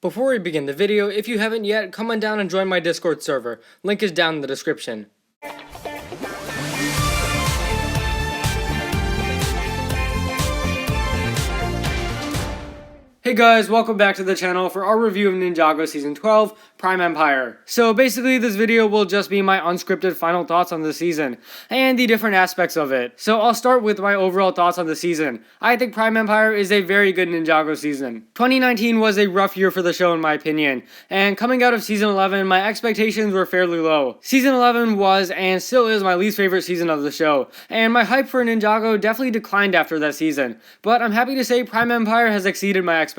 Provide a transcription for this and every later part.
Before we begin the video, if you haven't yet, come on down and join my Discord server. Link is down in the description. Hey guys, welcome back to the channel for our review of Ninjago Season 12, Prime Empire. So basically this video will just be my unscripted final thoughts on the season, and the different aspects of it. So I'll start with my overall thoughts on the season. I think Prime Empire is a very good Ninjago season. 2019 was a rough year for the show in my opinion, and coming out of Season 11, my expectations were fairly low. Season 11 was, and still is, my least favorite season of the show, and my hype for Ninjago definitely declined after that season. But I'm happy to say Prime Empire has exceeded my expectations.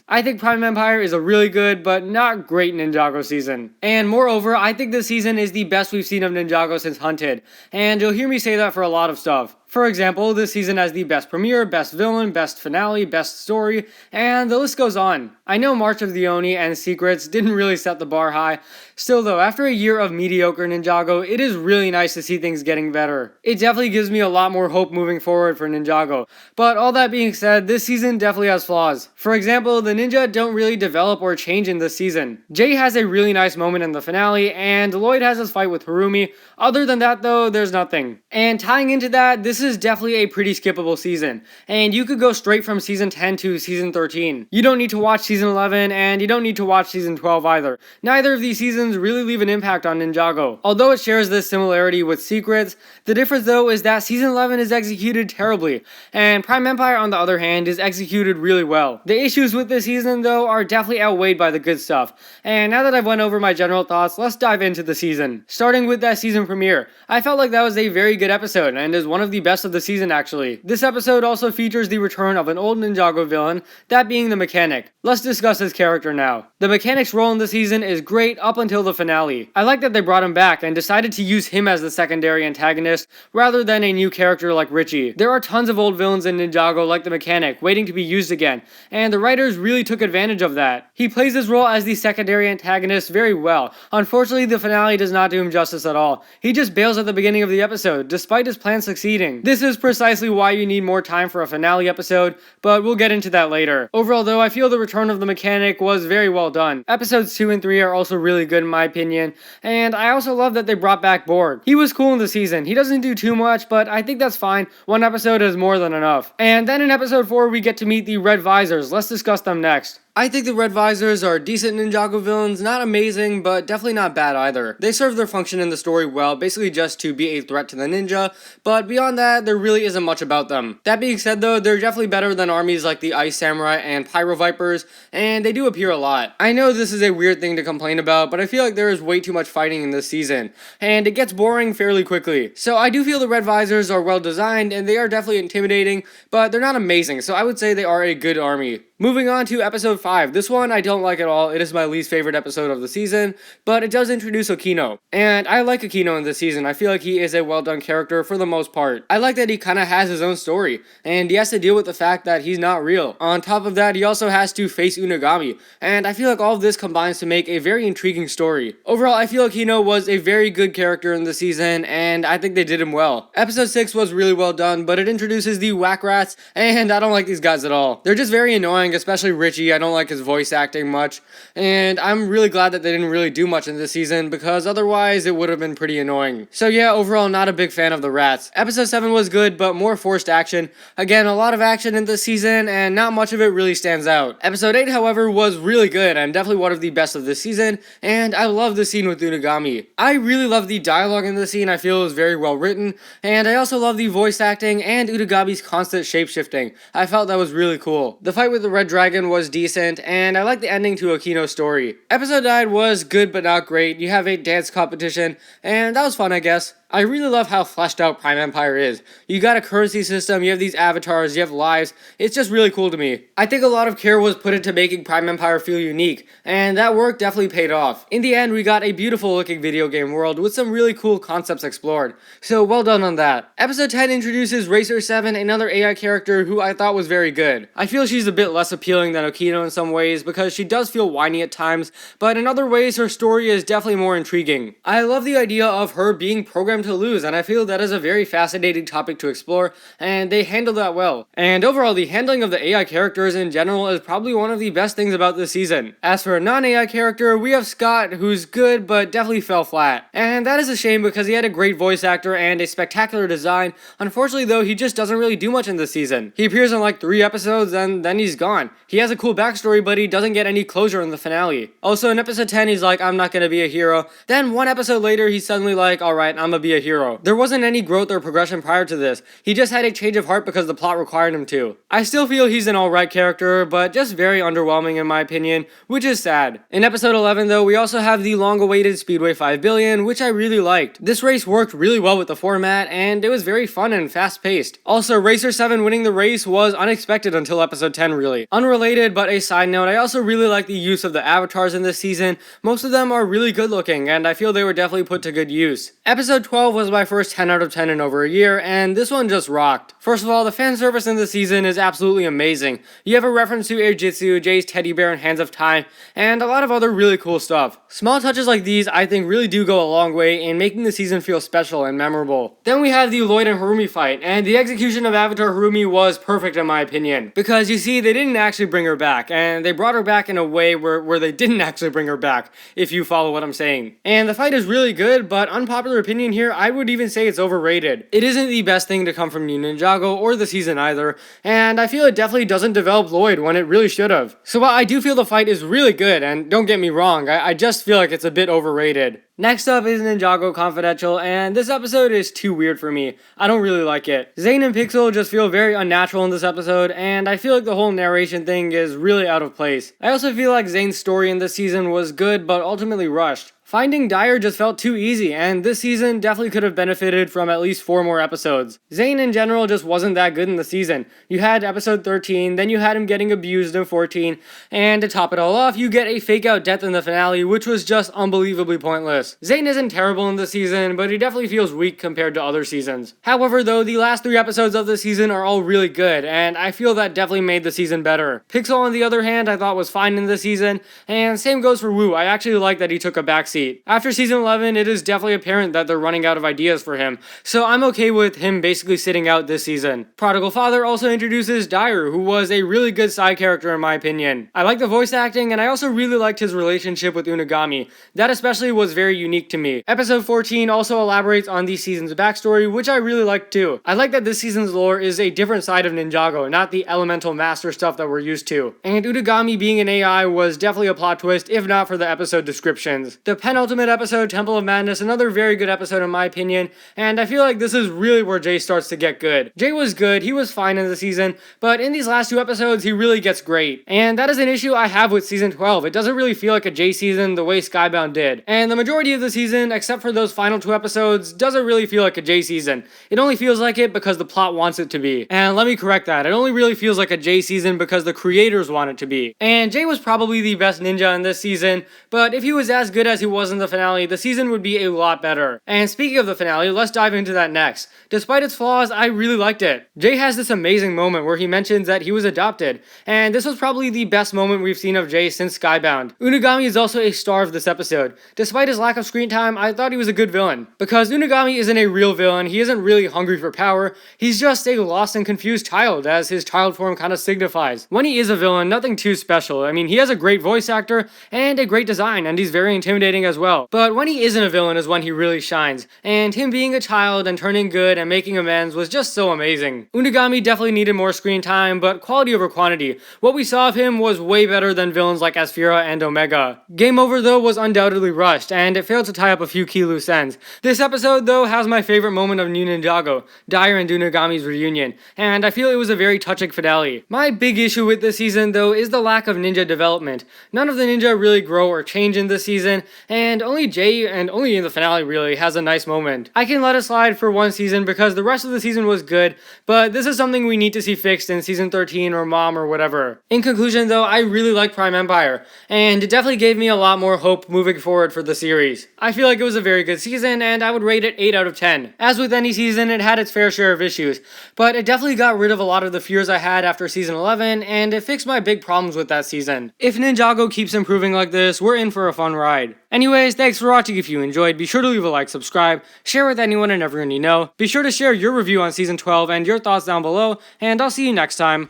I think Prime Empire is a really good but not great Ninjago season. And moreover, I think this season is the best we've seen of Ninjago since Hunted. And you'll hear me say that for a lot of stuff. For example, this season has the best premiere, best villain, best finale, best story, and the list goes on. I know March of the Oni and Secrets didn't really set the bar high. Still though, after a year of mediocre Ninjago, it is really nice to see things getting better. It definitely gives me a lot more hope moving forward for Ninjago. But all that being said, this season definitely has flaws. For example, the ninja don't really develop or change in this season. Jay has a really nice moment in the finale, and Lloyd has his fight with Harumi. Other than that though, there's nothing. And tying into that, this is definitely a pretty skippable season, and you could go straight from Season 10 to Season 13. You don't need to watch Season 11, and you don't need to watch Season 12 either. Neither of these seasons really leave an impact on Ninjago. Although it shares this similarity with Secrets, the difference though is that Season 11 is executed terribly, and Prime Empire on the other hand is executed really well. The issues with this season though are definitely outweighed by the good stuff, and now that I've went over my general thoughts, let's dive into the season. Starting with that season premiere, I felt like that was a very good episode, and is one of the best of the season actually. This episode also features the return of an old Ninjago villain, that being the Mechanic. Let's discuss his character now. The Mechanic's role in the season is great up until the finale. I like that they brought him back and decided to use him as the secondary antagonist rather than a new character like Richie. There are tons of old villains in Ninjago like the Mechanic waiting to be used again, and the writers really took advantage of that. He plays his role as the secondary antagonist very well. Unfortunately, the finale does not do him justice at all. He just bails at the beginning of the episode, despite his plan succeeding. This is precisely why you need more time for a finale episode, but we'll get into that later. Overall though, I feel the return of the Mechanic was very well done. Episodes 2 and 3 are also really good in my opinion, and I also love that they brought back Borg. He was cool in the season. He doesn't do too much, but I think that's fine. One episode is more than enough. And then in episode 4 we get to meet the Red Visors. Let's discuss them next. I think the Red Visors are decent Ninjago villains, not amazing, but definitely not bad either. They serve their function in the story well, basically just to be a threat to the ninja, but beyond that, there really isn't much about them. That being said though, they're definitely better than armies like the Ice Samurai and Pyro Vipers, and they do appear a lot. I know this is a weird thing to complain about, but I feel like there is way too much fighting in this season, and it gets boring fairly quickly. So I do feel the Red Visors are well designed, and they are definitely intimidating, but they're not amazing, so I would say they are a good army. Moving on to episode 5. This one I don't like at all. It is my least favorite episode of the season, but it does introduce Okino. And I like Okino in this season. I feel like he is a well done character for the most part. I like that he kind of has his own story, and he has to deal with the fact that he's not real. On top of that, he also has to face Unagami, and I feel like all of this combines to make a very intriguing story. Overall, I feel Okino was a very good character in the season, and I think they did him well. Episode 6 was really well done, but it introduces the Whack Rats, and I don't like these guys at all. They're just very annoying, especially Richie. I don't like his voice acting much, and I'm really glad that they didn't really do much in this season, because otherwise it would have been pretty annoying. So yeah, overall not a big fan of the rats. Episode 7 was good, but more forced action. Again, a lot of action in this season, and not much of it really stands out. Episode 8, however, was really good, and definitely one of the best of this season, and I love the scene with Unagami. I really love the dialogue in this scene. I feel it was very well written, and I also love the voice acting and Unagami's constant shapeshifting. I felt that was really cool. The fight with the Red Dragon was decent, and I like the ending to Okino's story. Episode 9 was good but not great. You have a dance competition, and that was fun, I guess. I really love how fleshed out Prime Empire is. You got a currency system, you have these avatars, you have lives. It's just really cool to me. I think a lot of care was put into making Prime Empire feel unique, and that work definitely paid off. In the end, we got a beautiful looking video game world with some really cool concepts explored. So well done on that. Episode 10 introduces Racer 7, another AI character who I thought was very good. I feel she's a bit less appealing than Okino in some ways because she does feel whiny at times, but in other ways her story is definitely more intriguing. I love the idea of her being programmed him to lose, and I feel that is a very fascinating topic to explore, and they handled that well. And overall, the handling of the AI characters in general is probably one of the best things about this season. As for a non-AI character, we have Scott, who's good, but definitely fell flat. And that is a shame because he had a great voice actor and a spectacular design. Unfortunately though, he just doesn't really do much in this season. He appears in like 3 episodes and then he's gone. He has a cool backstory, but he doesn't get any closure in the finale. Also in episode 10, he's like, I'm not gonna be a hero. Then 1 episode later, he's suddenly like, alright, I'm gonna be a hero. There wasn't any growth or progression prior to this. He just had a change of heart because the plot required him to. I still feel he's an alright character, but just very underwhelming in my opinion, which is sad. In episode 11 though, we also have the long-awaited Speedway 5 billion, which I really liked. This race worked really well with the format, and it was very fun and fast-paced. Also, Racer 7 winning the race was unexpected until episode 10 really. Unrelated, but a side note, I also really like the use of the avatars in this season. Most of them are really good looking, and I feel they were definitely put to good use. Episode 12 was my first 10 out of 10 in over a year, and this one just rocked. First of all, the fan service in this season is absolutely amazing. You have a reference to Airjitsu, Jay's teddy bear and Hands of Time, and a lot of other really cool stuff. Small touches like these I think really do go a long way in making the season feel special and memorable. Then we have the Lloyd and Harumi fight, and the execution of Avatar Harumi was perfect in my opinion. Because you see, they didn't actually bring her back, and they brought her back in a way where they didn't actually bring her back, if you follow what I'm saying. And the fight is really good, but unpopular opinion here, I would even say it's overrated. It isn't the best thing to come from New Ninjago or the season either, and I feel it definitely doesn't develop Lloyd when it really should have. So while I do feel the fight is really good, and don't get me wrong, I just feel like it's a bit overrated. Next up is Ninjago Confidential, and this episode is too weird for me. I don't really like it. Zane and Pixel just feel very unnatural in this episode, and I feel like the whole narration thing is really out of place. I also feel like Zane's story in this season was good, but ultimately rushed. Finding Dyer just felt too easy, and this season definitely could have benefited from at least 4 more episodes. Zane in general just wasn't that good in the season. You had episode 13, then you had him getting abused in 14, and to top it all off, you get a fake-out death in the finale, which was just unbelievably pointless. Zane isn't terrible in this season, but he definitely feels weak compared to other seasons. However though, the last 3 episodes of the season are all really good, and I feel that definitely made the season better. Pixel on the other hand, I thought was fine in this season, and same goes for Wu. I actually like that he took a backseat. After season 11, it is definitely apparent that they're running out of ideas for him, so I'm okay with him basically sitting out this season. Prodigal Father also introduces Dyer, who was a really good side character in my opinion. I like the voice acting, and I also really liked his relationship with Unagami. That especially was very unique to me. Episode 14 also elaborates on the season's backstory, which I really liked too. I like that this season's lore is a different side of Ninjago, not the elemental master stuff that we're used to. And Unagami being an AI was definitely a plot twist, if not for the episode descriptions. The penultimate episode, Temple of Madness, another very good episode in my opinion, and I feel like this is really where Jay starts to get good. Jay was good, he was fine in the season, but in these last 2 episodes, he really gets great. And that is an issue I have with season 12. It doesn't really feel like a Jay season the way Skybound did. And the majority of the season, except for those final 2 episodes, doesn't really feel like a Jay season. It only feels like it because the plot wants it to be. And let me correct that, it only really feels like a Jay season because the creators want it to be. And Jay was probably the best ninja in this season, but if he was as good as he was in the finale, the season would be a lot better. And speaking of the finale, let's dive into that next. Despite its flaws, I really liked it. Jay has this amazing moment where he mentions that he was adopted, and this was probably the best moment we've seen of Jay since Skybound. Unagami is also a star of this episode. Despite his lack of screen time, I thought he was a good villain. Because Unagami isn't a real villain, he isn't really hungry for power, he's just a lost and confused child, as his child form kind of signifies. When he is a villain, nothing too special. I mean, he has a great voice actor and a great design, and he's very intimidating as well. But when he isn't a villain is when he really shines, and him being a child and turning good and making amends was just so amazing. Unagami definitely needed more screen time, but quality over quantity. What we saw of him was way better than villains like Asphira and Omega. Game Over though was undoubtedly rushed, and it failed to tie up a few key loose ends. This episode though has my favorite moment of New Ninjago, Dyer and Unagami's reunion, and I feel it was a very touching finale. My big issue with this season though is the lack of ninja development. None of the ninja really grow or change in this season, and only Jay, and only in the finale really, has a nice moment. I can let it slide for 1 season because the rest of the season was good, but this is something we need to see fixed in season 13 or Mom or whatever. In conclusion though, I really like Prime Empire, and it definitely gave me a lot more hope moving forward for the series. I feel like it was a very good season, and I would rate it 8 out of 10. As with any season, it had its fair share of issues, but it definitely got rid of a lot of the fears I had after season 11, and it fixed my big problems with that season. If Ninjago keeps improving like this, we're in for a fun ride. Anyways, thanks for watching. If you enjoyed, be sure to leave a like, subscribe, share with anyone and everyone you know. Be sure to share your review on Season 12 and your thoughts down below, and I'll see you next time.